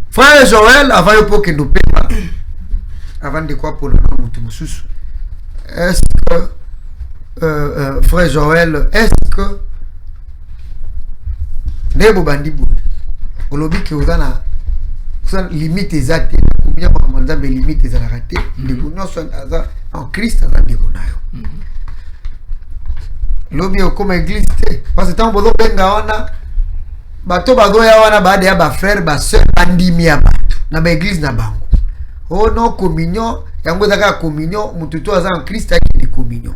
Frère Joël, avant de nous payer, avant de quoi pour le nom de Moussous, est-ce que, frère Joël, est-ce que, Nebo Bandibou, au lobby que vous avez limite exacte, combien de temps limite les raté, les gounons sont en Christ, dans des gounons. Lobby comme église, parce que tant que vous avez bato bagoya wana baada ya ba frère ba sœur bandimi ya bato na ba église na bango oh non communion yango zaka communion mututo aza en Christ aki de communion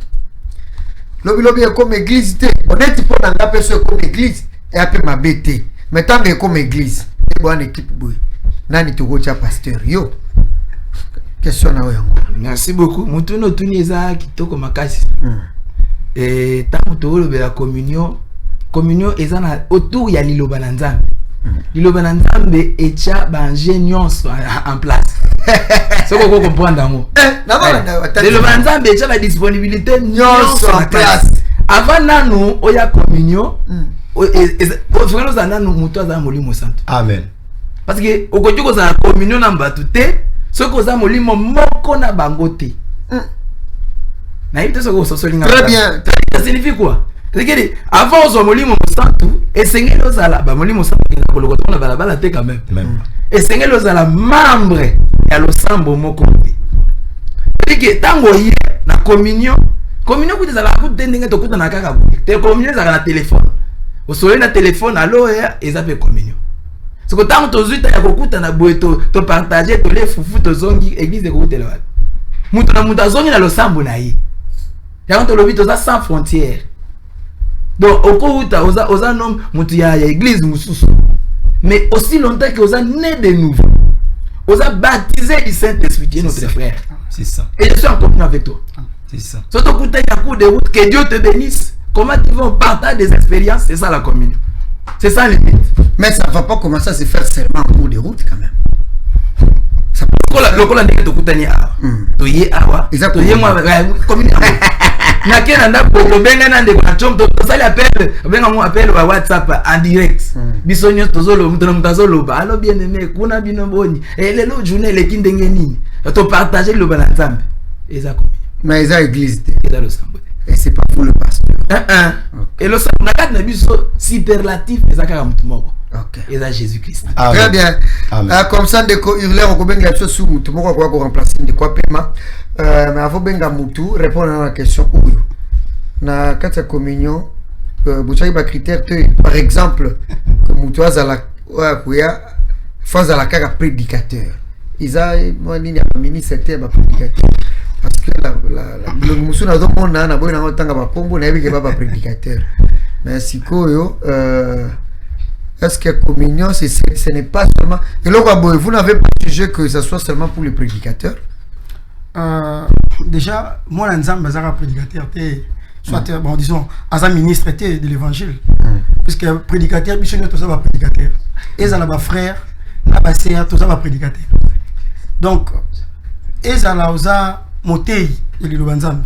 lobi comme église te honnête pour nanga peso comme église et après ma bête mais tant que comme église et bonne équipe boy nani to gocha pasteur yo question na yango. Merci beaucoup mutuno tuniza kitoko makasi et tant to la communion ezana autour ya liloba na nzambe. Liloba na nzambe echa bangenions en place. C'est quoi comprendre mo? Liloba na nzambe echa la disponibilité nyons en place. Avant nanu oya communion frère za nanu muto za molimo santo. Amen. Parce que okojuko za communion na mbatu te, soko za molimo moko na bangote. Na yite soko sosolinga. Très bien. Ça signifie quoi? C'est-à-dire, avant aux molimo santo, et sengelo zala, ba molimo santo, na balabala te quand même. Et sengelo zala membre ya lo sambo moko. C'est-à-dire, tango yi na communion kuti zala ku tendenge to kuta na kaka bu. Te communion zala na téléphone. Au soleil na téléphone allo ya ezape communion. C'est que tango to zuita ya kokuta na boeto to partager to le fufu to zongi église de kokutela wa. Mutu na mutu zongi na lo sambo na yi. Ya to lobi to za sans frontières. Donc, au cas où osa nom mutu ya église mususu, mais aussi longtemps que osa né de nouveau, osa baptisé du Saint-Esprit, qui est notre frère. C'est ça. Et je suis en communion avec toi. C'est ça. Surtout quand tu as un coup de route, que Dieu te bénisse. Comment tu vas partager des expériences, c'est ça la communion. C'est ça le but. Mais ça ne va pas commencer à se faire seulement en cours de route quand même. Ça peut lokola ndenge tokutani awa. Toye awa. Toye moi communion. Na kena ndako benga na ndeko na chomto tosali appel benga mo appel wa WhatsApp en direct bisonyo tozolo mutazolo ba alo bien aimé kuna bino boni lelo journée le kindenge nini to partager le bana nzambe eza comme mais eza église eza lo sambo et c'est pas pour le pasteur et le sambo na kati na biso superlatif eza kaka mutu moko eza Jésus Christ. Très bien. Comme ça ndeko hurler on kobenga biso sous mutu moko kwa ko remplacer ndeko paiement. Mais avant benga mutu répondre à la question oyo na kata communion buchaki ba critère te par exemple que mutu azala kuya faza la kaka prédicateur isa nini ya ministre ba prédicateur parce que le musu na domona na boina ngotanga ba kombo na yebike ba prédicateur mais sikoyo est-ce que communion ce n'est pas seulement et là vous n'avez pas jugé que ça soit seulement pour les prédicateurs? Déjà moi l'ensemble bazara prédicateur soit bon disons as un ministre de l'évangile puisque prédicateur missionnaire tout ça va prédicateur et ça là frère na ba sœur tout ça va prédicateur donc et ça là oza motei ili lobanzambe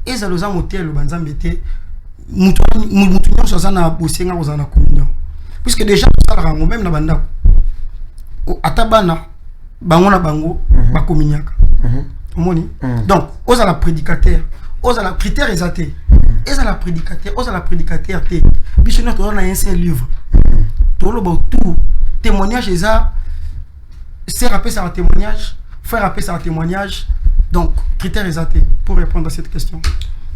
et ça oza motei lobanzambe té mutu nyonso za na bosenga oza na communion puisque déjà ça la rango même na banda atabana bango na bango ba communiaka donc, osa la prédicateur, osa la critère exacté, osa la prédicateur, bichonnet on a un seul livre, tout le tout témoignage ça, sert à ça un témoignage, faire appeler ça un témoignage, donc critère exacté pour répondre à cette question.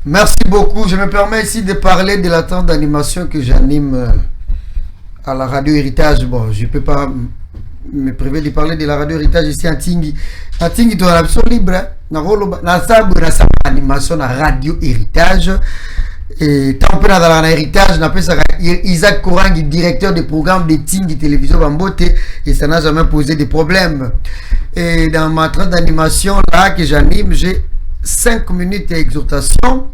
Merci beaucoup. Je me permets ici de parler de la tente d'animation que j'anime à la radio Héritage. Bon, je peux pas me priver de parler de la radio Héritage ici à Tingi. À Tingi, tu as l'option libre. Na sabu na sa animation na radio Héritage. Et tant que dans la Héritage, on appelle ça Isaac Korangi, directeur du programme de Tingi Télévision Bambote. Et ça n'a jamais posé de problème. Et dans ma trente d'animation là que j'anime, j'ai 5 minutes d'exhortation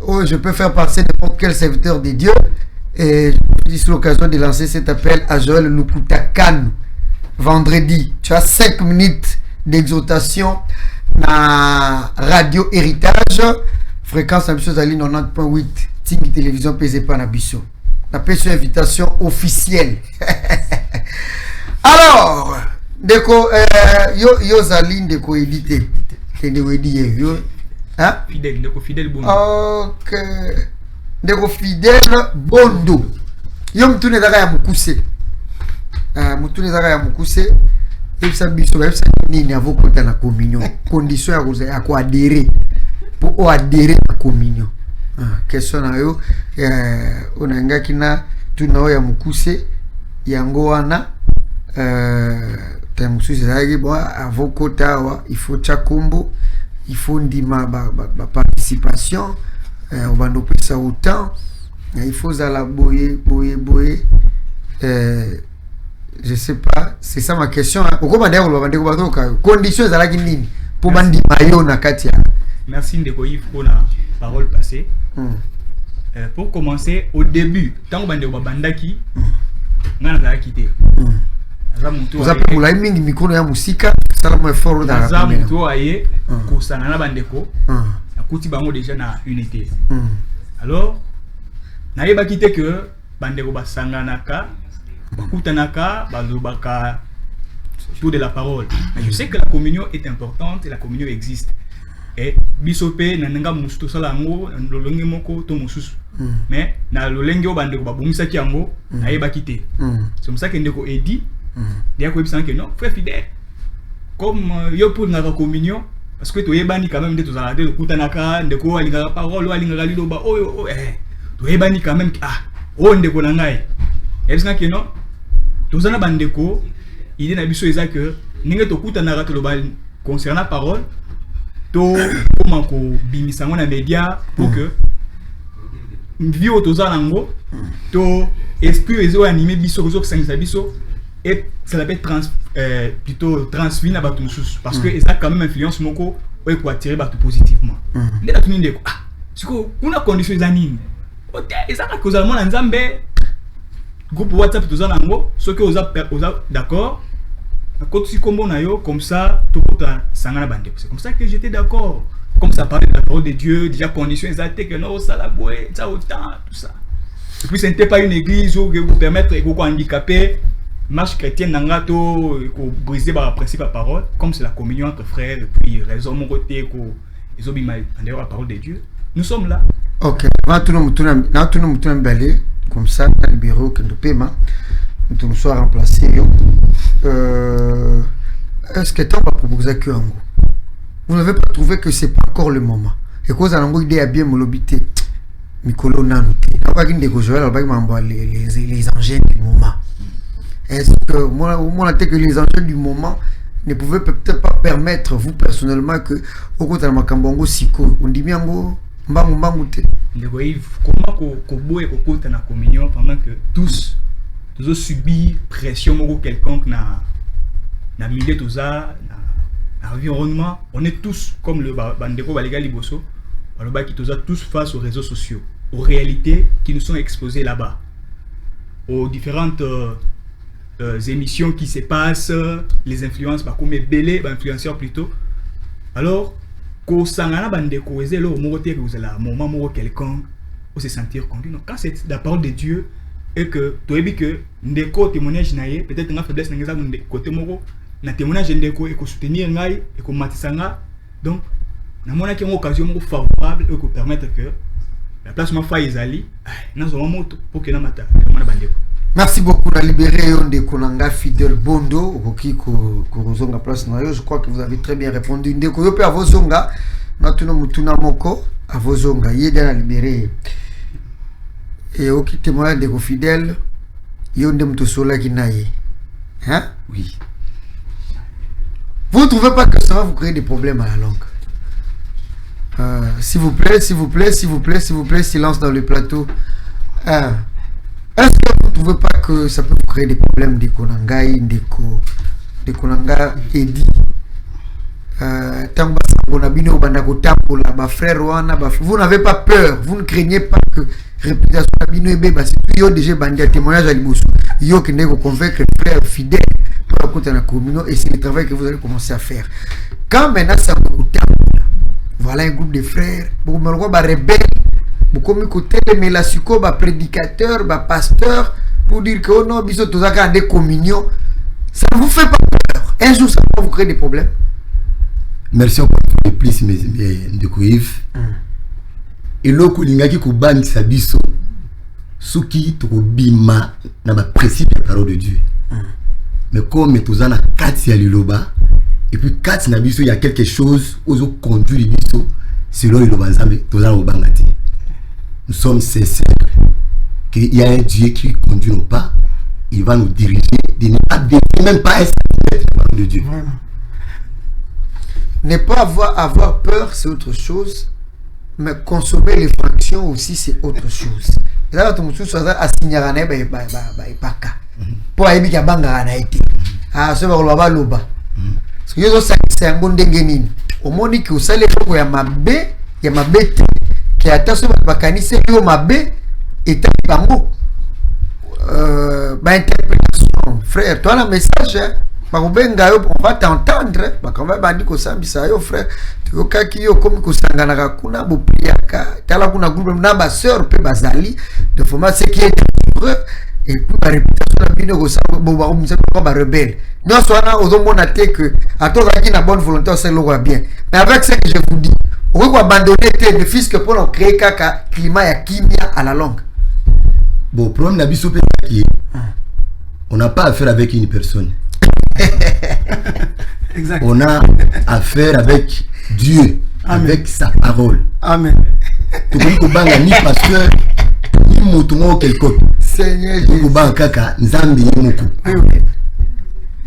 où je peux faire passer n'importe quel serviteur de Dieu. Et j'ai l'occasion de lancer cet appel à Joël Lukutakan. Vendredi, tu as 5 minutes d'exhortation na radio Héritage, fréquence ambitieuse à 90.8, Tingi Télévision PZP na Bisso. La invitation officielle. Alors, Ndeko yo zali ndeko édité. Ndeko édité yo. Hein? Fidèle, ndeko fidèle bondo. OK. Ndeko fidèle bondo. Yo mtune zaka ya mukuse. Mutune zaka ya mukuse. Ebisa biso ebisa nini avokota na communion. Condition ya ko adhérer. Pour adhérer à communion. Question na yo onanga kina tuna ya mukuse yango wana temususi zaki bo avokota wa il faut chakombo il faut ndima ba participation on va nous pesa autant il faut zala boye je sais pas, c'est ça ma question. Pourquoi bandeko lo bandeko batoka conditions zalaki nini pour bandi mayo na katia. Merci Ndeko Yves pour la parole passée. Pour commencer, au début, tant que bandeko bandaki ngana za quitté. Vous appelez moula mingi mikono ya musika, sala mo effort dans la caméra. Zamuto aye ko sanana bandeko. Akuti bango déjà na unité. Alors, na yeba quitté que bandeko basanganaka Kutanaka, Bazobaka, tout de la parole. Mais je sais que la communion est importante et la communion existe. Et bisope nananga musto salango lolenge moko to mususu. Mais na lolenge obande ko babumisa kiango na yeba kité. C'est comme ça que ndeko edi dia ko ebisa que non, frère fidèle. Comme yo pour na communion parce que to yebani quand même de tous arrêter de kutanaka ndeko alinga parole alinga liloba to yebani quand même ndeko na ngai. Est-ce que non? Tous en bandeko, il y a biso eza que ninge to kuta na rato lo concernant parole, to comment ko bimisa ngona média pour que vie autoza nango, to esprit ezo animé biso ko sangisa biso et ça l'appelle plutôt transfin na batu mususu parce que ça quand même influence moko ou ko attirer batu positivement. Ndela tunindeko siko kuna condition za nini? Ote ezaka ko za mona nzambe groupe WhatsApp tous en ango, ceux que vous avez d'accord, quand tu comme ça, tout sangana bande. C'est comme ça que j'étais d'accord. Comme ça parlait de la parole de Dieu, déjà conditions exactes que non, ça la boue, ça autant, tout ça. Et puis ce n'était pas une église où vous permettre de handicapé, marche chrétienne nangato, briser par principe à parole, comme c'est la communion entre frères, et puis raison mon côté, ils ont mis la parole de Dieu. Nous sommes là. Ok, maintenant tout le monde belé. Comme ça, dans le bureau que nous paiement, nous sommes remplacés. Est-ce que tu as proposé que vous n'avez pas trouvé que c'est pas encore le moment? Et que vous avez idée à bien me l'obiter. Mikolo Nanoute. N'a pas qu'une découverte, les engins du moment. Est-ce que moi, que les engins du moment ne pouvaient peut-être pas permettre, vous personnellement, que au côté de ma Kambongo Siko, on dit bien go. Comment Kobo et Kokota na communion pendant que tous ont subi pression quelconque na milieu tout ça, na environnement, on est tous comme le bandeko balega liboso, qui tous face aux réseaux sociaux, aux réalités qui nous sont exposées là-bas, aux différentes émissions qui se passent, les influences, comme les belés, influenceurs plutôt. Alors ko sangana bandeko ezelo mokote que vous avez un moment moko quelqu'un ou se sentir conduit. Donc quand c'est la parole de Dieu et que tu as que ndeko témoignage naie peut-être nga faiblesse nga côté moko na témoignage ndeko et ko soutenir ngai et ko matisanga donc na mona ki une occasion moko favorable et ko permettre que la place ma fa ezali na zo moto pour que na mata mona bandeko. Merci beaucoup na libéré ndeko nanga fidèle bondo okoki ko rozonga place na yo. Je crois que vous avez très bien répondu. Ndeko yo pe avozonga na tuno mutuna moko avozonga yeda na libéré et oki témoignage ndeko fidèle yo ndem to sola kinaye. Hein? Oui. Vous ne trouvez pas que ça va vous créer des problèmes à la longue? S'il vous plaît, silence dans le plateau. Est-ce que vous ne trouvez pas que ça peut vous créer des problèmes de Konangai, de Konanga Edi? Vous n'avez pas peur, vous ne craignez pas que réputation Bino Ebe, c'est yo déjà bandé à témoignage à l'Iboussou. Yo qui n'est qu'au convaincre les frères fidèles pour raconter la communion et c'est le travail que vous allez commencer à faire. Quand maintenant ça vous coûte, voilà un groupe de frères, vous me le rebelle. Comme côté mais la suko ba prédicateur ba pasteur pour dire que oh non biso tozaka des communions, ça ne vous fait pas peur? Un jour, ça va vous créer des problèmes. Merci encore de plus, de Kouif. Et là, Koulingaki Kouban Sabiso, Souki Tokobima, n'a pas principe de la parole de Dieu. Mais comme tous en a 4 Liloba, et puis 4 Nabiso, il y a quelque chose aux autres conduits les biso, selon les Lobazambe, tous en Obangati. Nous sommes sincères qu'il y a un Dieu qui conduit nos pas, il va nous diriger, de ne pas dévier, même pas essayer de la parole de Dieu. Ne pas avoir peur, c'est autre chose. Mais consommer les fonctions aussi, c'est autre chose. Et là, tu me dis, à signaler, pas cas. Pour aller à Banga, à été. Ah, ce va le loba. Parce que c'est un bon dégainin. Au moins, que vous savez, il y a ma bé, il y a ma bête. Qui a tassé ma bacanisse, il y a ma bé, et t'as pas mot. Interprétation. Frère, toi, le message, on va t'entendre. Quand même, on va frère. Tu vois qu'il y a comme Kusangana kuna Bopriaka, Tala kuna groupe na sœur pe bazali de format ce qui est vrai et puis la réputation de bino ko sa boba ko ba rebelle. Non soit na ozomona te que à toi qui na bonne volonté c'est le bien. Mais avec ce que je vous dis, on va abandonner tes fils que pour créer kaka climat ya kimia à la longue. Bon, problème na biso pe qui on n'a pas affaire avec une personne. Exact. On a affaire avec Dieu, Amen. Avec sa parole. Amen. Tu peux pas ni pasteur, ni mouton quelque. Seigneur Jésus. Tu peux pas kaka nzambe yemoko.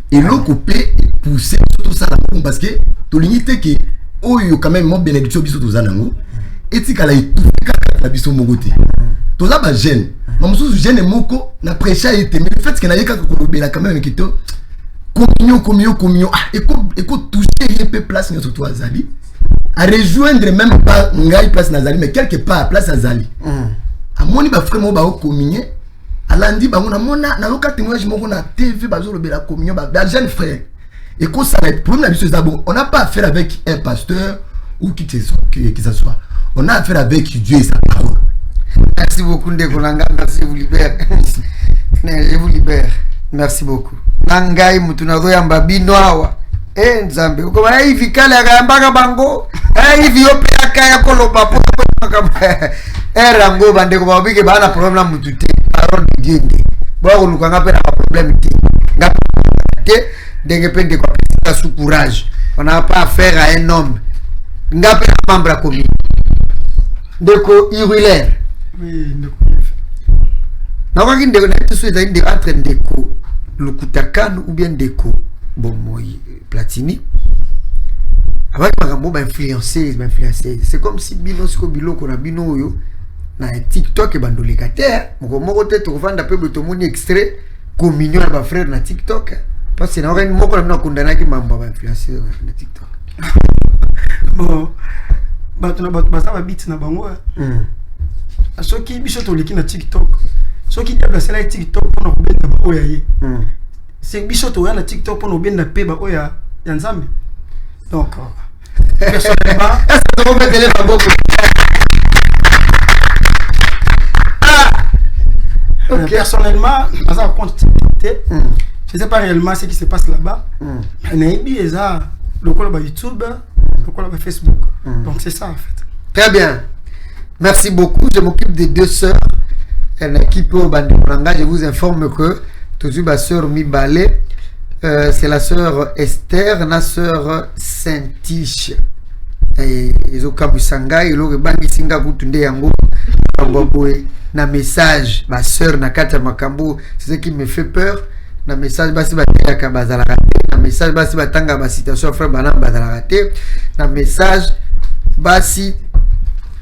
Et l'eau coupé pousser surtout ça parce que tu l'unité que oh yo quand même mon bénédiction biso to zanango. Et tu kala itu kaka na biso mogote. To za ba jeune. Mamusu jeune moko na prêcher était mais le fait que na yeka ko lobela quand même kito. Communion. Ah, écoute, toucher un peu place sur toi, Azali. À rejoindre même pas Ngai place Nazali, mais quelque part place Azali. À mon niveau, frère, moi, bah, communion. À lundi, bah, on a mon na local témoignage, mon na TV, bah, je la communion, bah, jeune frère. Et quand ça va être problème, on n'a pas affaire avec un pasteur ou qui que ce soit. On a affaire avec Dieu et sa parole. Merci beaucoup, Ndekolanga. Merci, je vous libère. Je vous libère. Merci beaucoup. Nangai mutunazo ya mbabino hawa. Nzambe. Ukoma hivi kale akayambaka bango. Hivi yope akaya koloba po kama. Rango bande ko babike bana problem na mutute. Parole de Dieu. Bo lukanga pe na problème ti. Ngape ndenge pende kwa pesa sous courage. On n'a pas affaire à un homme. Ngape membre commis. Ndeko irulaire. Oui, ndeko. Na kwa ndeko na tusu ende entre ndeko le Koutakan ou bien Déco bon moi Platini avec makambo ba influencer c'est comme si bino siko bilo ko na bino yo na TikTok e bando locataire moko te to vanda pe to moni extrait communion ba frère na TikTok parce que na rien moko na kundana ki mambo ba influencer na TikTok bon ba ça va bit na bango soki biso to leki na TikTok. Ce qui est la TikTok pour nous bien d'abord oyaye. C'est bichot oya la TikTok pour nous bien d'appeler ba oya yanzambe. Donc personnellement, est-ce que vous mettez les babos? Personnellement, ça compte TikTok. Je sais pas réellement ce qui se passe là-bas. Mais ibi eza le col ba YouTube, le col ba Facebook. Donc c'est ça en fait. Très bien. Merci beaucoup. Je m'occupe des deux sœurs. Une équipe au Banduranga, je vous informe que toute ma sœur Mibale, c'est la sœur Esther, la sœur Saint-Tiche. Et ils ont kabusanga, ils ont bangi singa kutunde yango, na message, ma sœur Nakata Makambo, c'est ce qui me fait peur. Na message basi batanga kabazala raté, na message basi batanga ba citation frère Banam bazala raté, na message basi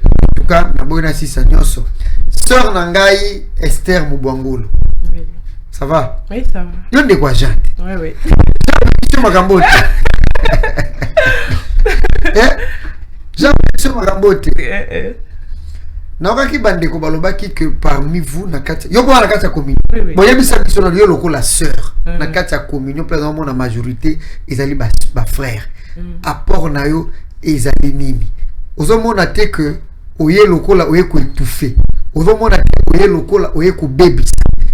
en tout cas na boina sisa nyoso. Sœur Nangai Esther Mubwangolo. Oui. Ça va? Oui, ça va. Yo de quoi jante? Oui, oui. Tu Makambote. Jean sur Makambote. Na wakaki bande ko balobaki que parmi vous na kati yo kwa na kati ya communion. Bon yebisa biso na yo loko la sœur. Na kati ya communion présentement na majorité ezali ba frère. Apport na yo ezali nini? Ozomona te que oye lokola oye ko étouffer. Ozomona te oye lokola oye ko bebisa.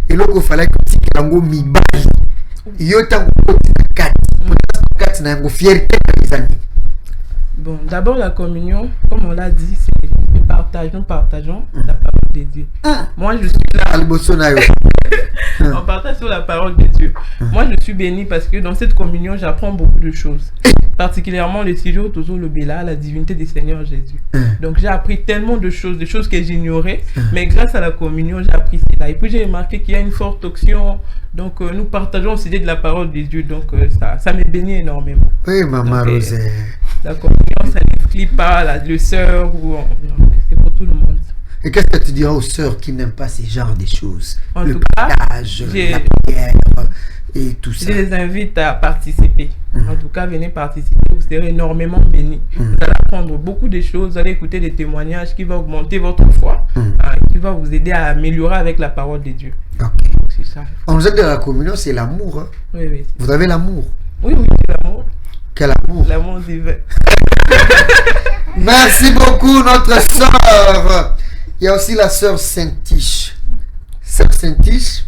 Et loko fallait que tikilango mibali. Yo tango kati. nakati na yango fierté les amis. Bon, d'abord la communion, comme on l'a dit, c'est le partage. Nous partageons la parole de Dieu. Moi, je suis là. On partage sur la parole de Dieu. Moi, je suis béni parce que dans cette communion, j'apprends beaucoup de choses. Particulièrement le séjour, toujours le Béla, la divinité du Seigneur Jésus. Donc, j'ai appris tellement de choses que j'ignorais. Mais grâce à la communion, j'ai appris cela. Et puis, j'ai remarqué qu'il y a une forte onction. Donc, nous partageons aussi de la parole de Dieu. Donc, ça me bénit énormément. Oui, maman Rosée. La communion, ça n'exclut pas le sœur ou c'est pour tout le monde. Et qu'est-ce que tu diras aux sœurs qui n'aiment pas ce genre de choses? En Le tout cas, partage, la prière et tout ça. Je les invite à participer. En tout cas, venez participer. Vous serez énormément bénis. Vous allez apprendre beaucoup de choses. Vous allez écouter des témoignages qui vont augmenter votre foi, qui va vous aider à améliorer avec la parole de Dieu. Okay. C'est ça. On nous a dit que la communion, c'est l'amour. Hein? Oui, oui. Vous avez l'amour? Oui, oui, c'est l'amour. Quel amour? L'amour divin. Merci beaucoup, notre sœur. Il y a aussi la sœur Saint-Tiche. Sœur Saint-Tiche,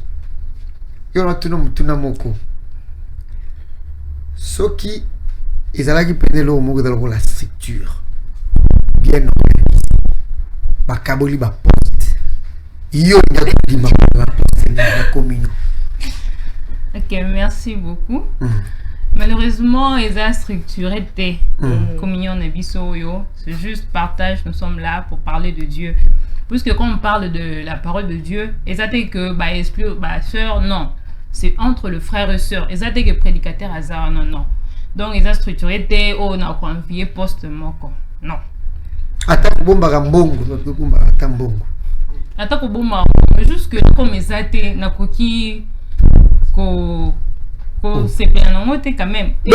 il y a un ce qui est là qui prennent le mot de la structure. Bien organisé. Bakaboli ba poste. Yo y a la communion. Ok, merci beaucoup. Malheureusement, ils ont structuré des communions c'est juste partage, nous sommes là pour parler de Dieu. Puisque quand on parle de la parole de Dieu, ils ont dit que sœur, non. C'est entre le frère et sœur. Ils ont dit que prédicateur hasard, non. Donc, ils ont structuré des on a convié post-moko. Non. Attends, bomba rambongo, bomba tambongo. Attends, bomba jusque comme ils ont dit, na koki c'est plein quand même. Et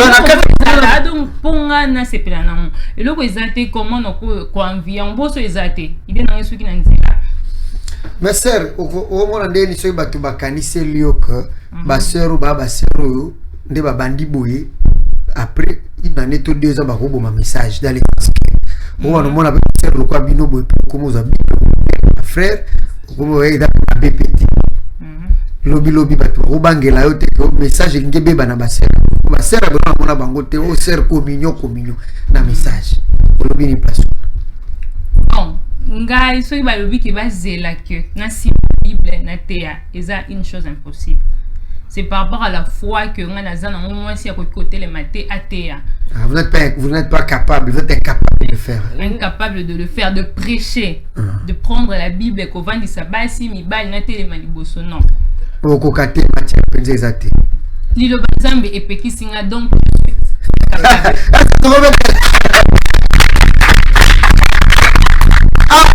donc ponga na c'est plein et le ezate comment ko envie en bosso ezate il est dans ce qui n'anzela. Mais sœur au moment ndeni so batu bakanise lioka ba sœur ba sœur nde ba bandi boye après il en est tout 2 ans ba robo ma message dans les on a mon sœur le quoi bino boye comme aux amis frère comme eda BPT lobi bato robangela yo te ko message ngebe bana basera basera bona mona bango te o ser communion na message lobi ni place bon ngai so ba lobi ki ba zela que na si bible na tea eza une chose impossible. C'est par rapport à la foi que on a zana au moins si à côté les maté atea. Vous n'êtes pas capable, vous êtes incapable de le faire. Incapable de le faire, de prêcher, de prendre la Bible et qu'on vende sa basi mi bal na tele maliboso non. Okokate matière penze ezate. Lilo banzambe epeki singa donc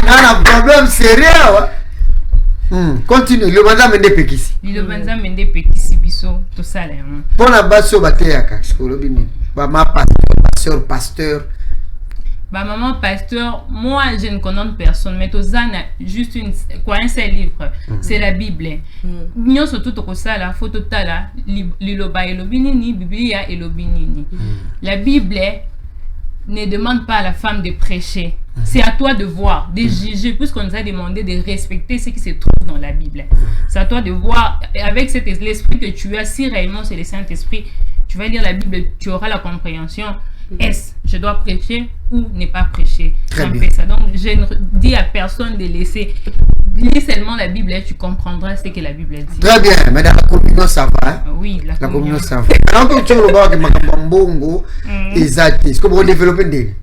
un problème sérieux. Continue, le banzambe ndepekisi. Lilo banzambe ndepekisi biso to sala. Pona baso bateaka skolobi ni. Ba ma pasteur. Bah maman pasteur, moi je ne connais personne, mais Tozana juste un seul livre, c'est la Bible. Nous surtout tout ça la photo tala, liloba elobinini, Biblia elobinini. La Bible ne demande pas à la femme de prêcher. C'est à toi de voir, de juger, puisqu'on nous a demandé de respecter ce qui se trouve dans la Bible. C'est à toi de voir avec l'esprit que tu as, si réellement c'est le Saint-Esprit, tu vas lire la Bible, tu auras la compréhension. Est-ce je dois prêcher ou ne pas prêcher? Très bien. Ça. Donc je ne dis à personne de laisser. Lis seulement la Bible et tu comprendras ce que la Bible dit. Très bien, mais dans la communion ça va. Hein? Oui, la communion ça va. Alors que tu le vois que Makambongo, exact. Est-ce que vous développez des?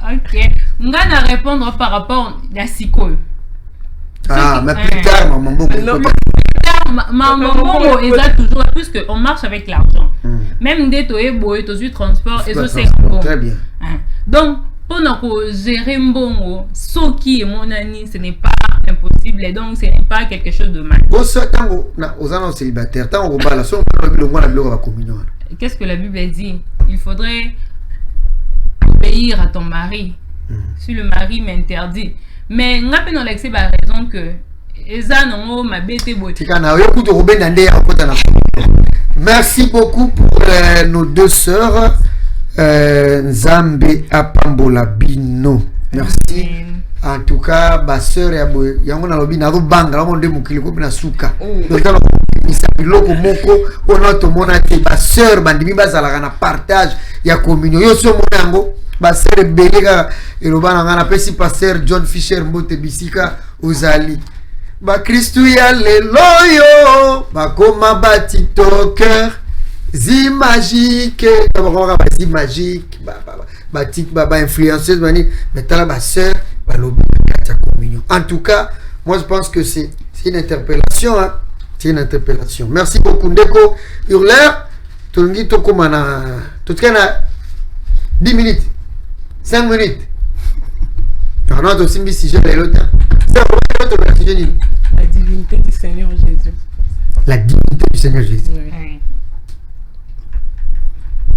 Ok. On va répondre par rapport à Siko. Ah, mais plus tard, Makambongo. Maman, exact toujours, puisque on marche avec l'argent. Même des toés, boy, tous transport, et c'est bon. Très bien. Donc, pour nous gérer mbongo, ce qui est mon ami, ce n'est pas impossible, et donc ce n'est pas quelque chose de mal. Aux annonces célibataires, tant on va la somme, la communion. Qu'est-ce que la Bible dit? Il faudrait obéir à ton mari. Si le mari m'interdit. Mais on a pas dans l'excès la raison que merci beaucoup pour nos deux sœurs Nzambe Apambola Bino. Merci. En tout cas, ma sœur yango na lobi na banga la monde mukili ko bina suka. kolekisa biloko moko ona tomona te ba sœur bandimi bazalaka na partage ya communion yo so mona yango ba sœur belega eloba na ngana pesi pasteur John Fisher Mbote Bisika ozali ba Kristu ya leloyo bakoma ba TikToker zi magique ba zi magique ba influenceuse mani metala ba sœur ba lobi ya communion. En tout cas, moi je pense que c'est une interpellation hein. C'est une interpellation. Merci beaucoup Ndeko Hurler. Tolongi tokomana totkana 10 minutes 5 minutes. On a aussi mis si je l'ai l'autre. La divinité du Seigneur Jésus. La divinité du Seigneur Jésus. Oui.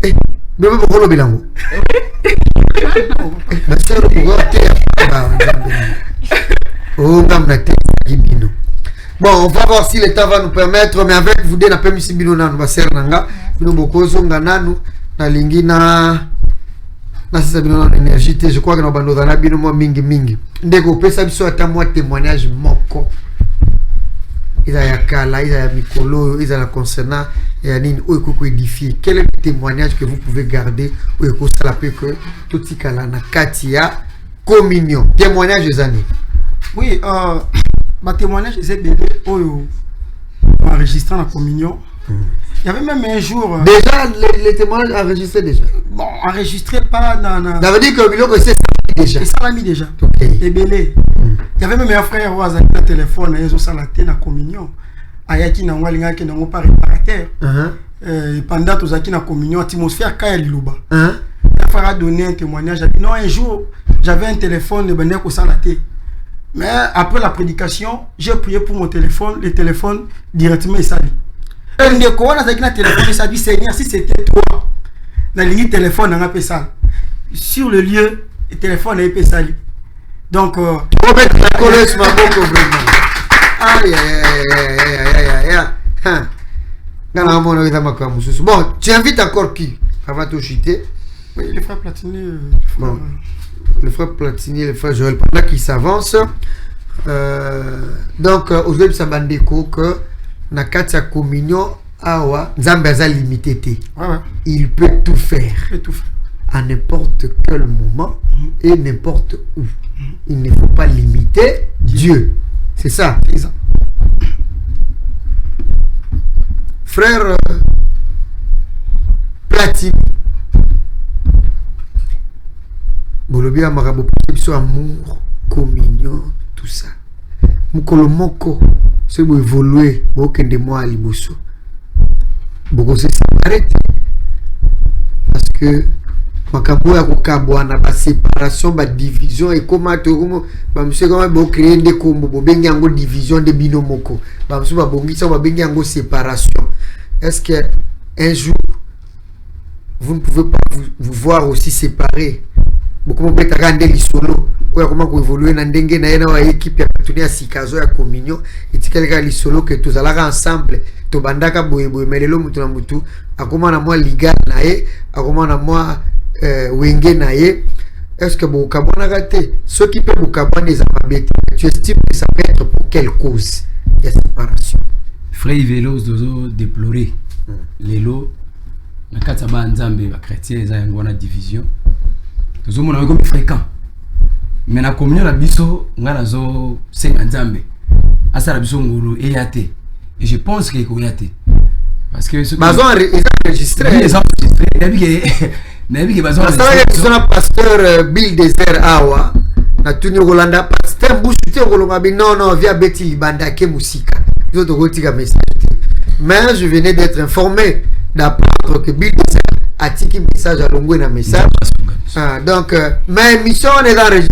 Eh, mais pourquoi le bilan? Ma sœur, bon, on va voir si le temps va nous permettre, mais avec vous, n'a pas mis si bino nanu baser nanga, bino bokozo ngananu na lingina na sisa bino na énergie. Je crois que nous bando na bino mo mingi. Ndeko pesa biso ata moi témoignage moko. Isa ya kala, isa ya mikolo, isa la concernant et nini oiko édifier. Quel est le témoignage que vous pouvez garder ou eko sala pe que tout tikala na katia communion. Témoignage des années. Oui, ma témoignage c'est bébé enregistrant la communion. Il y avait même un jour. Déjà, les témoignages enregistrés déjà. Bon, enregistré pas dans. Ça veut dire que Milo c'est déjà. Et ça l'a mis déjà. Okay. Et belé. Il y avait même un frère qui a un téléphone, ils ont salaté la communion. Ayaki na walinga qui n'a pas réparateur. Pendant tout ça qui na communion, atmosphère kaya liluba. Il a donné un témoignage. Non, un jour, j'avais un téléphone de Benek au salaté. Mais après la prédication, j'ai prié pour mon téléphone, le téléphone directement il s'allie. Et on dit quoi, on a un téléphone, il s'est dit Seigneur, si c'était toi, dans le téléphone, on a fait ça. Sur le lieu, le téléphone a été sali. Donc, bon, tu invites encore qui avant de chuter? Oui, le frère Platini. Bon. Le frère Platini, le frère Joël Panda qui s'avance. Donc, aujourd'hui, ça m'a dit que na katia communion, awa, Zambaza limité. Il peut tout faire. À n'importe quel moment et n'importe où. Il ne faut pas limiter Dieu. C'est ça. Frère Platini. Bolobia marabout amour, communion, tout ça. Mukolo moko, c'est pour évoluer, beaucoup de mois à liboso. Beaucoup se séparer parce que makambo ya kokabwana ba séparation ba division et comment to ba monsieur comment bo créer des combo bo bengi yango division de binomoko ba monsieur ba bongisa ba bengi yango séparation. Est-ce que un jour vous ne pouvez pas vous voir aussi séparés? Beaucoup de gens ont des solo ou comment évoluer dans ndenge na yena wa équipe ya tunia sikazo ya communion et tikeleka li solo que tous alaka ensemble to bandaka boye melelo mutu na mutu akoma na moi liga na ye akoma na moi wenge na ye. Est-ce que vous kabona raté ceux qui peuvent vous kabona des amabeti tu estimes que ça peut être pour quelle cause il y a séparation? Frère Velos dozo déplorer lelo na kataba nzambe ba chrétien za ngona division tozo mona comme fréquent mais na communion la biso ngana zo senga nzambe asa la biso ngulu eyate et je pense que koyate parce que ce bazon enregistré les enregistré nabi que bazon enregistré pasteur Bill Desert awa na tuni Rolanda pasteur Bouchute Rolonga non via Betty Libanda ke musika ils ont retiré message mais je venais d'être informé d'apprendre que Bill Desert a tiki message à Longo na message. Donc mais émission on est enregistré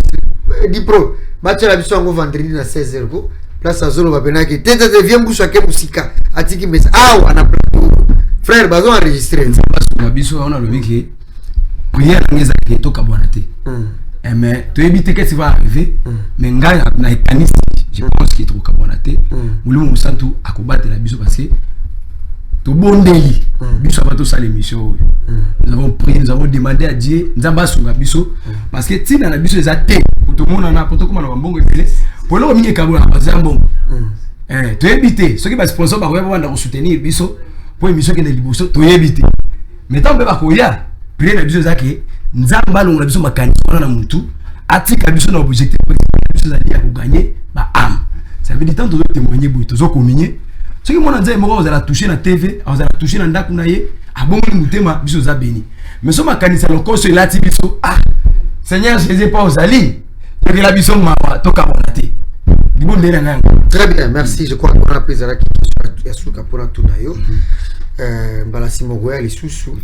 Dipro battu la mission on vendredi à 16h place à zolo babena qui tete devient bouche ke musika a tiki message on a frère bazon enregistré na biso on a le wiki prière ngeza ke to kabonate mais tu éviter que tu vas arriver mais ngai na ekanisi je pense qu'il est trop kabonate mulimu musantu akobate la biso parce que to bondeli biso abato sa l'émission nous avons prié, nous avons demandé à Dieu nzamba sunga biso parce que tina na biso les athées pour tout le monde na poto comme na mbongo epele pour le mingi kabona bazambo tu éviter ceux qui va sponsor ba va soutenir biso pour émission qui est liboso tu éviter mais tant ba ko ya prier na biso zaki nzamba longa biso makanisi na mutu atika biso na objectif biso za dia ko gagner ba âme ça veut dire tant de témoigner boito zo communier ceux qui mon nzamba moko za la toucher na TV za la toucher na ndaku na ye abongo mutema biso za béni mais so makanisi lo ko so lati biso Seigneur Jésus pas aux alliés que la biso ma to ka bonate. Très bien, merci. Je crois qu'on a pris la question pour la tunayo. Balasi mogoya les sous-sous.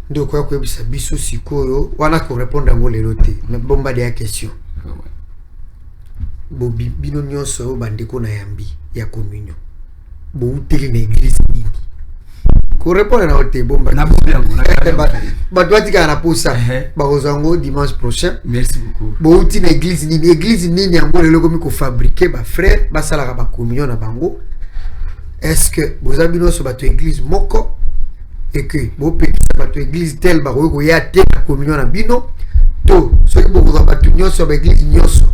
Donc quoi que ça biso sikoyo, wana ko répondre à ngolelo te. Mais bomba de la question. Bo bino nyonso bandeko na yambi ya communion. Bo uteli na église nini. Ko répondre na ote bomba. Na bomba ba doit dire na posa. Ba ozango dimanche prochain. Merci beaucoup. Bo uti na église nini yango lelo komi ko fabriquer ba frère ba sala ba communion na bango. Est-ce que vous avez bino so ba to église moko et que bo pe ba to église tel ba ko ya te la communion na bino to so ki bo ba to nyonso ba église nyonso.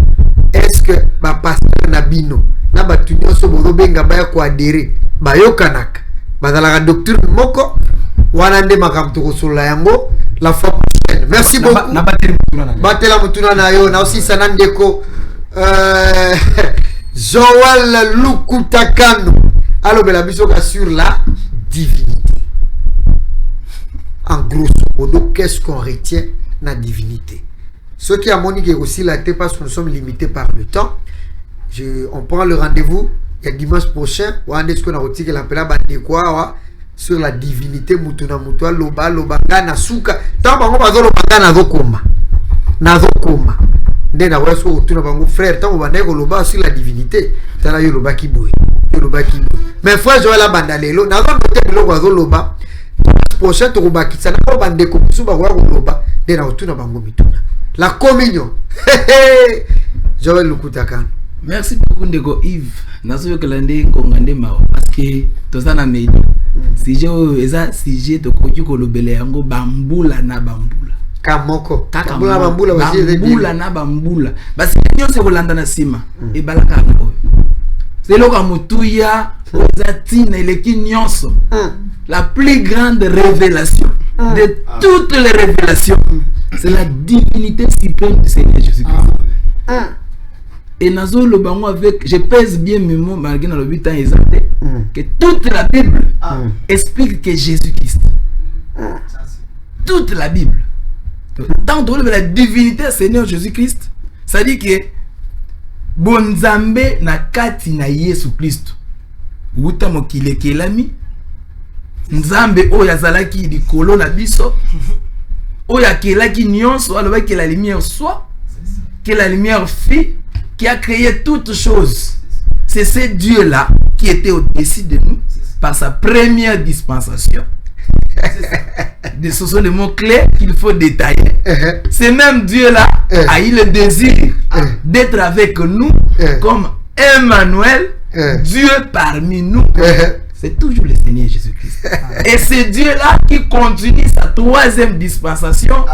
Est-ce que ba pasteur na bino na ba to nyonso bo benga ba ko adhérer ba yokanaka bazala doctrine moko wana nde makamto ko sula yango la fois prochaine. Merci beaucoup. Na batela mutuna na yo na aussi sanandeko Joël Lukutakano alors bela biso sur la divinité. En grosso modo, qu'est-ce qu'on retient la divinité? Ce qui a monique aussi la tête parce que nous sommes limités par le temps. On prend le rendez-vous il y a dimanche prochain. On a ce qu'on a retiré l'appel sur la divinité mutuna mutua loba lobanga na suka. Tant bango bazo lobanga na zokoma. Na zokoma. Nde na weso utuna bango frère tant on ko loba sur la divinité. Tala yo loba kiboy. Yo loba kiboy. Mais frère Joël Bandalelo na zo noter bilo bazo loba. Prochain to loba kitana ko bande ko suba ko loba. Nde na utuna bango mituna. La communion. Joël Lukutakan. Merci beaucoup Ndeko Yves. Nazo yokelande ngongande mawa parce que tozana meyi. Sujet eza sujet to koki ko lobele yango bambula na bambula. Kamoko. Bambula bambula na bambula. Basi nyonse kolanda na sima e balaka ngo. C'est lo ka mutuya ozatine eleki nyonso. La plus grande révélation de toutes les révélations, c'est la divinité suprême du Seigneur Jésus-Christ. Et nazo le bango avec, je pèse bien mes mots malgré dans le 8 ans exact, que toute la Bible explique que Jésus-Christ. Toute la Bible. Tant de la divinité du Seigneur Jésus-Christ, ça dit que bonzambe na kati na Yesu Christ. Uta mokile kelami. Nzambe oya zalaki likolo na biso. Oya kelaki nyonso aloba que la lumière soit, que la lumière fit, qui a créé toutes choses. C'est ce Dieu-là qui était au-dessus de nous par sa première dispensation. Ce sont les mots clés qu'il faut détailler. Ce même Dieu-là a eu le désir d'être avec nous comme Emmanuel, Dieu parmi nous. C'est toujours le Seigneur Jésus-Christ. Et c'est Dieu-là qui continue sa troisième dispensation.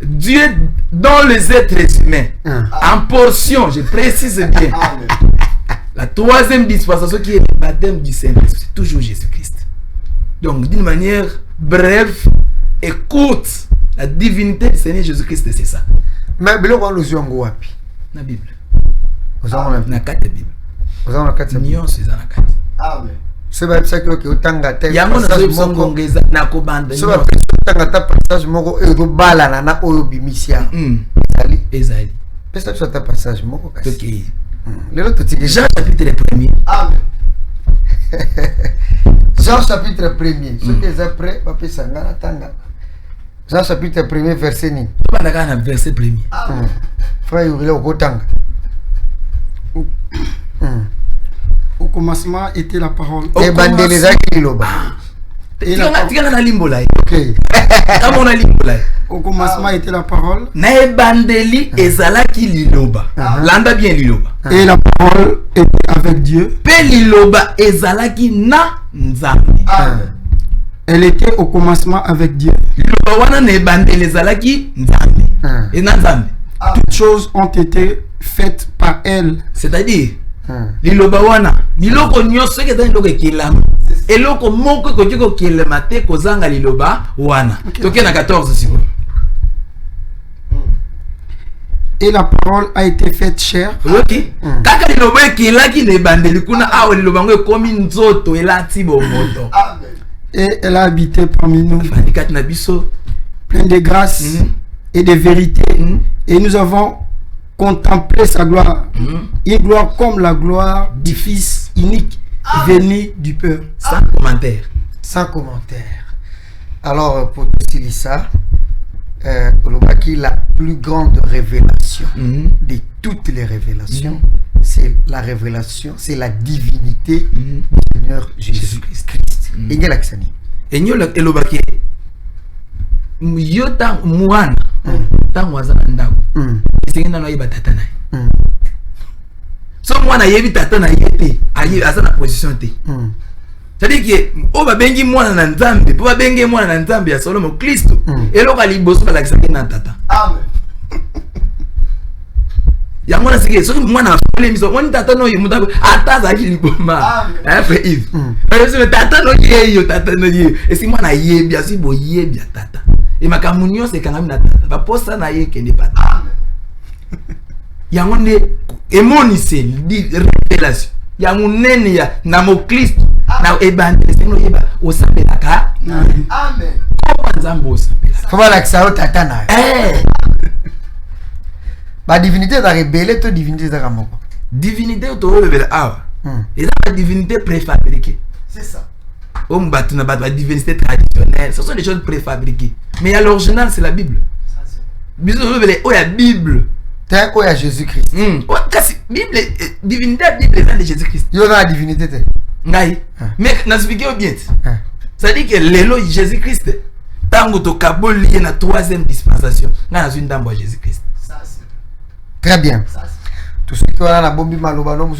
Dieu dans les êtres humains, en portion, je précise bien. La troisième dispensation qui est le baptême du Saint-Esprit, c'est toujours Jésus-Christ. Donc, d'une manière brève et courte, la divinité du Seigneur Jésus-Christ, c'est ça. Mais on nous y wapi la Bible. Na quatre Bible. Vous avez la carte de Bible. C'est ça la carte. Amen. C'est pas ça que autant tel. Yango na zo ngongeza na kobanda. C'est pas autant passage moko e do bala na oyo bimisia. Ezali. Pesa tu ta passage moko kasi. OK. Lelo to tiki Jean chapitre 1er. Amen. Jean chapitre 1er. Ce qui est après va pesa ngana tanga. Jean chapitre 1er verset ni. Tobanda na verset 1er. Frère Yuri au kotanga. Au commencement était la parole. Et bandelezaki loba. Et la limbola. OK. Comme on a limbola. Au commencement était la parole. Na bandeli ezalaki liloba. Landa bien liloba. Et la parole était avec Dieu. Pe liloba ezalaki na nzambe. Elle était au commencement avec Dieu. Liloba wana na bandeli ezalaki nzambe. Et na nzambe. Toutes choses ont été faites par elle. C'est-à-dire liloba wana biloko nyonso ke dans loko kelama eloko moko ko tiko kelema te kozanga liloba wana toke na 14 siko. Et la parole a été faite chair. Ok. Kaka liloba kelaki ne bandeli kuna awo liloba ngo komi nzoto elati bomoto. Et elle a habité parmi nous. Fanikat na biso plein de grâce et de vérité. Et nous avons contemplé sa gloire. Une gloire comme la gloire du Fils unique venu du Père. Sans commentaire. Sans commentaire. Alors, pour tout ça, la plus grande révélation de toutes les révélations, c'est la révélation, c'est la divinité du Seigneur Jésus-Christ. Et nous, elobaki yota mwana tango azana ndako isengi nano yeba tata na so mwana yebi tata na yete ayi azana position te c'est-à-dire que o ba bengi mwana na nzambe po ba bengi mwana na nzambe ya Solomo Kristo eloko liboso ba lakisaki na tata. Amen. Ya mwana sike so mwana afule miso mwana tata no yimudako ataza ki liboma après Yves parce que tata no yeyo tata no yeyo esi mwana yebi asi bo yebi tata et makamunyo se kangami na tata ba posa na ye kende pata ya ngone emoni se di révélation ya munene ya na mo Kristo na ebande se no yeba osambelaka amen ko nzambo osambelaka faut la kisa tata na la divinité est rebelle, toute divinité est ramoko. Divinité est rebelle. Ah, et la divinité préfabriquée. C'est ça. On bat la divinité traditionnelle. Ce sont des choses préfabriquées. Mais à l'original, c'est la Bible. Bisous rebelle. Oh, il y a Bible. T'es où il y a Jésus-Christ. Bible, divinité, Bible est de Jésus-Christ. Il y a la divinité. Ngai. Mais n'expliquez bien. Ça dit que l'élo Jésus-Christ. Tango to kaboli na 3e dispensation. N'a une dame Jésus-Christ. Très bien. Tout ce qui a la bombe malobano,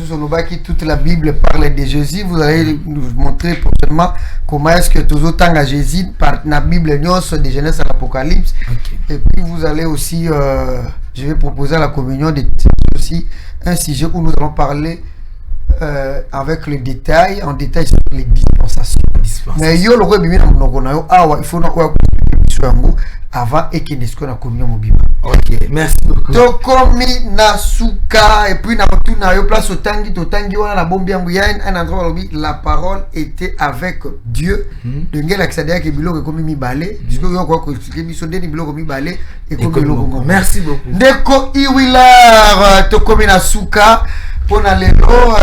qui toute la Bible parle de Jésus. Vous allez nous montrer prochainement comment est-ce que tout autant à Jésus par la Bible de Genèse à l'Apocalypse. Okay. Et puis vous allez aussi, je vais proposer à la communion aussi un sujet où nous allons parler avec le détail, en détail sur les dispensations. Mais il faut avant et qu'il ne soit communion mobile. Ok, merci beaucoup. Tokomi Nasuka et puis na yo place au tangi wana na bombi ambuya un endroit où la parole était avec Dieu. De ngela kisadia ke biloko komi mibale, puisque yo kwa ko biso ndeni biloko mibale et komi biloko. Merci beaucoup. Ndeko Iwilar Tokomi Nasuka pour na lelo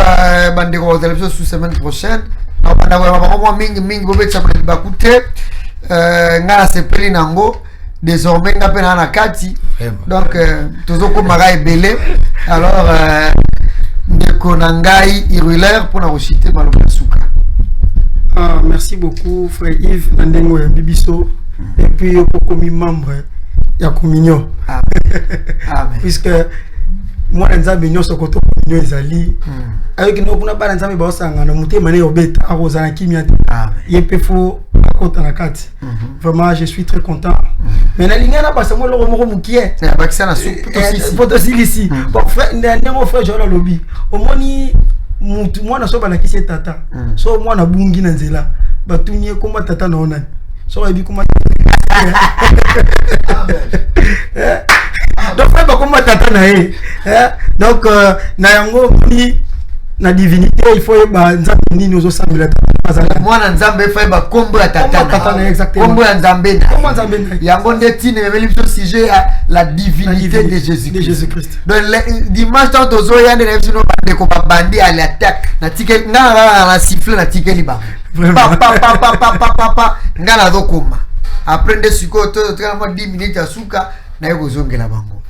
bandeko za l'épisode sous semaine prochaine. Banda wa mingi bobe tsa bakute ngala sepeli nango. Désormais, on a un kati. Donc, tout ce qu'on m'a révélé. Alors, Nekonangai Iruler pour la reciter Malobasuka. Merci beaucoup, frère Yves Nandengo et Bibiso. Et puis, pour comme membre, il y a communion. Amen. Puisque moi, les amis, nous sommes contre communion, ils allaient. Avec nous, on a pas d'ensemble, on a monté mané au bête, à Rosanna Kimia. Il peut faut à la carte. Vraiment, je suis très content. Mais la ligne n'a pas seulement le remords qui est. C'est avec ça, la soupe. Ici. Bon, frère, mon frère, j'ai le lobby. Au moins, moi, je suis pas là qui c'est tata. So, moi, na bungi na nzela. Batuni, comment tata na onan. So, ebi, comment. Donc, frère, comment tata na e. Donc, na yango, ni. Na divinité il faut ba nzambe nini ozo sambela tata mwana nzambe fa ba kombo ya tata exactement kombo ya nzambe comment nzambe yango ndetine memeli biso sujet à la divinité de Jésus-Christ. Donc dimanche tant ozo yande na biso no bande ko bandi à l'attaque na tikel ngala na siffler na tikeli ba pa ngala dokoma après de siko to traitement 10 minutes ya suka na yoko zongela bango.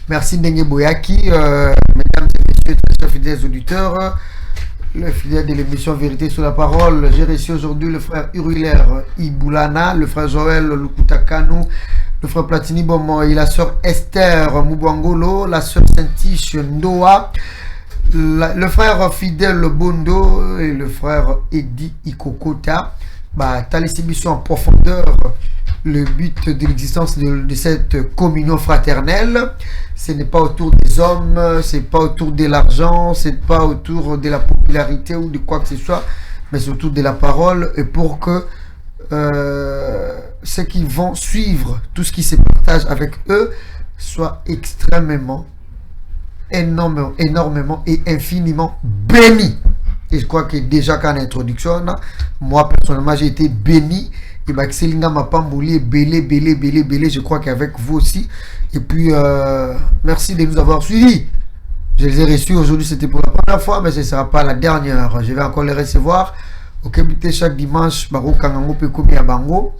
Merci Ndenge Boyaki, mesdames et messieurs, très fidèles auditeurs, le fidèle de l'émission Vérité sur la parole. J'ai reçu aujourd'hui le frère Uruler Ibulana, le frère Joël Lukutakano, le frère Platini Bomo et la sœur Esther Mubwangolo, la sœur Saint-Tiche Ndoa, le frère Fidèle Bondo et le frère Edi Ikokota. Talisibiso en profondeur le but de l'existence de cette communion fraternelle. Ce n'est pas autour des hommes, c'est pas autour de l'argent, c'est pas autour de la popularité ou de quoi que ce soit, mais surtout de la parole, et pour que ceux qui vont suivre tout ce qui se partage avec eux soient extrêmement, énormément et infiniment bénis. Et je crois que déjà qu'en introduction, moi personnellement j'ai été béni. Et Baxelinga m'a pas moulé, belé. Je crois qu'avec vous aussi. Et puis merci de nous avoir suivis. Je les ai reçus aujourd'hui, c'était pour la première fois, mais ce ne sera pas la dernière. Je vais encore les recevoir au Kébité chaque dimanche. Baro Kangango Pekomi à Bango.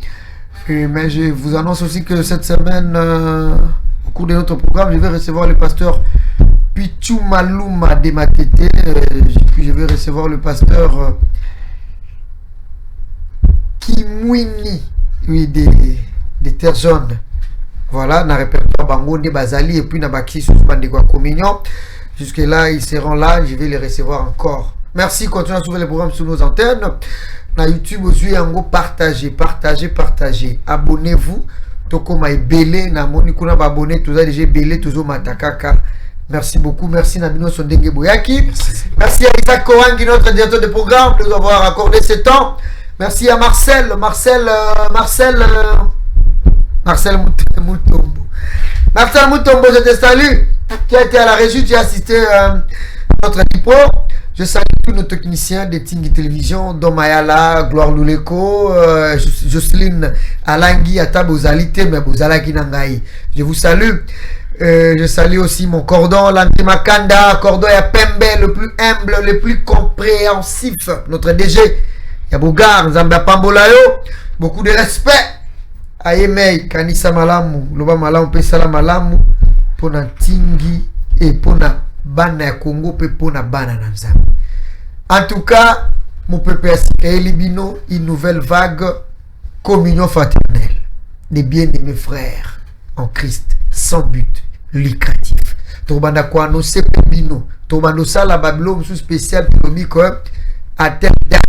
Mais je vous annonce aussi que cette semaine, au cours de notre programme, je vais recevoir le pasteur Pichu Maluma de Matete. Puis je vais recevoir le pasteur Kimwini, oui, des terres jaunes. Voilà, na répertoire Bango de Bazali et puis na Baki sous Bandegwa Communion. Jusque là, ils seront là, je vais les recevoir encore. Merci, continuez à suivre les programmes sur nos antennes. Na YouTube aussi, partagez. Abonnez-vous. Toko ma belé na moni kuna ba abonné tous déjà belé tous matakaka. Merci beaucoup, merci Nabino Sondenge Boyaki. Merci à Isaac Kowangi, notre directeur de programme, de nous avoir accordé ce temps. Merci à Marcel Moutombo. Marcel Moutombo, je te salue, qui a été à la régie, tu as assisté à notre dépôt. Je salue tous nos techniciens de Tingi Télévision, Dom Mayala, Gloire Louleko, Jocelyne Alangui, Ata Bozalite, mais Bozalaki Nangaï. Je vous salue. Je salue aussi mon cordon, Lanti Makanda, cordon à Pembe, le plus humble, le plus compréhensif, notre DG. Yabougar, Zambia Pambolayo, beaucoup de respect. Ayemei, Kanisa Malamu, Loba Malamu, Pesala Malamu, Pona Tingi et Pona Bana Congo, Pona Bana Namzam. En tout cas, mon peuple Elibino, une nouvelle vague, communion fraternelle, des bien-aimés frères en Christ, sans but lucratif. Tobanda Kwano, Sepebino, Tobando Sala Babylone, sous spécial, à telle date.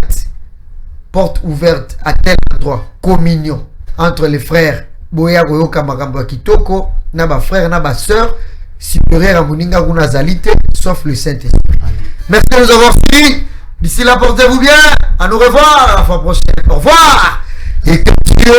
Porte ouverte à tel endroit, communion entre les frères Boya Goyoka Magambo Kitoko, Naba frère, Naba sœur, supérieur à Moninga Gunazalite, sauf le Saint-Esprit. Merci de nous avoir suivis. D'ici là, portez-vous bien. À nous revoir à la fois prochaine. Au revoir. Et que Dieu